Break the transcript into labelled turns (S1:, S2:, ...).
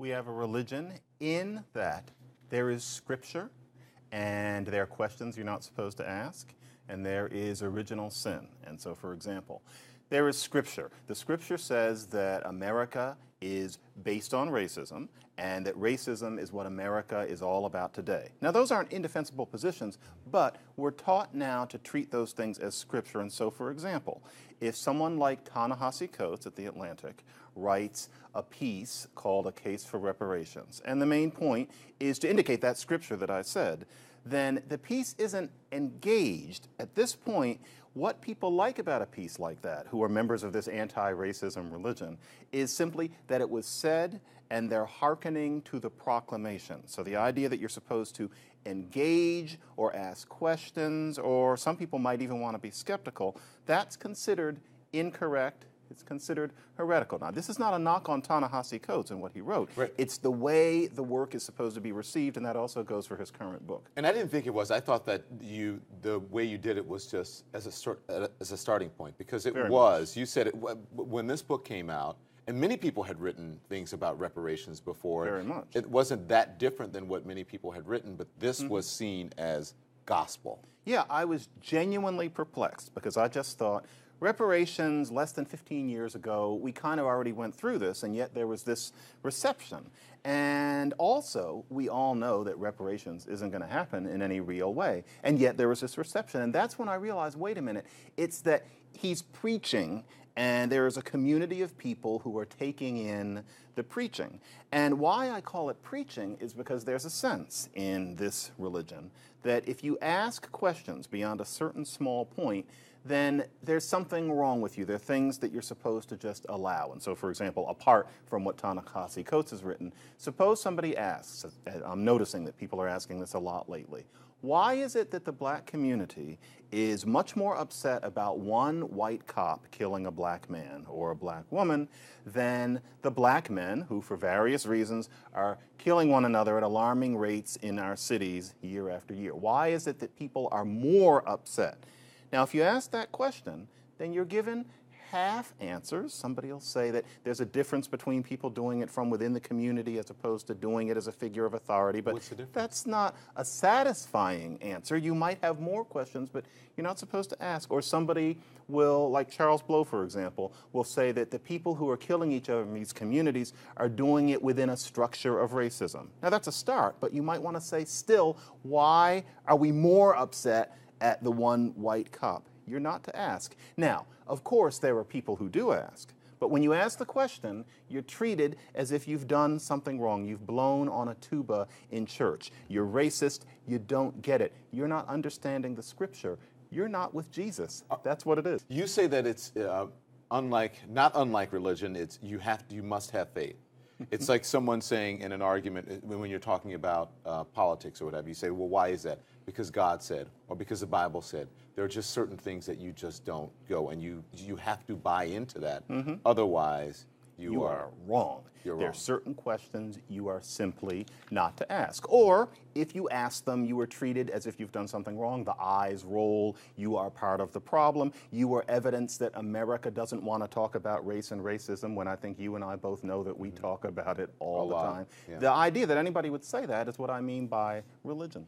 S1: We have a religion in that there is scripture, and there are questions you're not supposed to ask, and there is original sin. And so, for example, there is scripture. The scripture says that America is based on racism, and that racism is what America is all about today. Now, those aren't indefensible positions, but we're taught now to treat those things as scripture. And so, for example, if someone like Ta-Nehisi Coates at The Atlantic writes a piece called A Case for Reparations, and the main point is to indicate that scripture that I said, then the piece isn't engaged. At this point, what people like about a piece like that, who are members of this anti-racism religion, is simply that it was said and they're hearkening to the proclamation. So the idea that you're supposed to engage or ask questions, or some people might even want to be skeptical, that's considered incorrect. It's considered heretical. Now, this is not a knock on Ta-Nehisi Coates and what he wrote.
S2: Right.
S1: It's the way the work is supposed to be received, and that also goes for his current book.
S2: And I didn't think it was. I thought that the way you did it was just as a starting point, because it
S1: Very
S2: was.
S1: much.
S2: You said it when this book came out, and many people had written things about reparations before.
S1: Very much.
S2: It wasn't that different than what many people had written, but this was seen as gospel.
S1: Yeah, I was genuinely perplexed because I just thought, reparations less than 15 years ago, we kind of already went through this, and yet there was this reception. And also, we all know that reparations isn't going to happen in any real way, and yet there was this reception. And that's when I realized, wait a minute, it's that he's preaching, and there is a community of people who are taking in the preaching. And why I call it preaching is because there's a sense in this religion that if you ask questions beyond a certain small point, then there's something wrong with you. There are things that you're supposed to just allow. And so, for example, apart from what Ta-Nehisi Coates has written, suppose somebody asks, I'm noticing that people are asking this a lot lately, why is it that the black community is much more upset about one white cop killing a black man or a black woman than the black men who, for various reasons, are killing one another at alarming rates in our cities year after year? Why is it that people are more upset? Now, if you ask that question, then you're given half answers. Somebody will say that there's a difference between people doing it from within the community as opposed to doing it as a figure of authority, but
S2: What's the difference?
S1: that's not a satisfying answer. You might have more questions, but you're not supposed to ask. Or somebody will, like Charles Blow, for example, will say that the people who are killing each other in these communities are doing it within a structure of racism. Now, that's a start, but you might want to say still, why are we more upset at the one white cop? You're not to ask. Now, of course, there are people who do ask, but when you ask the question, you're treated as if you've done something wrong. You've blown on a tuba in church. You're racist. You don't get it. You're not understanding the scripture. You're not with Jesus. That's what it is.
S2: You say that it's not unlike religion. It's you must have faith. It's like someone saying in an argument when you're talking about politics or whatever. You say, well, why is that? Because God said, or because the Bible said. There are just certain things that you just don't go, and you have to buy into that. Otherwise, you are
S1: wrong.
S2: You're
S1: There
S2: wrong.
S1: are certain questions you are simply not to ask. Or if you ask them, you are treated as if you've done something wrong. The eyes roll. You are part of the problem. You are evidence that America doesn't want to talk about race and racism, when I think you and I both know that we talk about it all the time.
S2: Yeah.
S1: The idea that anybody would say that is what I mean by religion.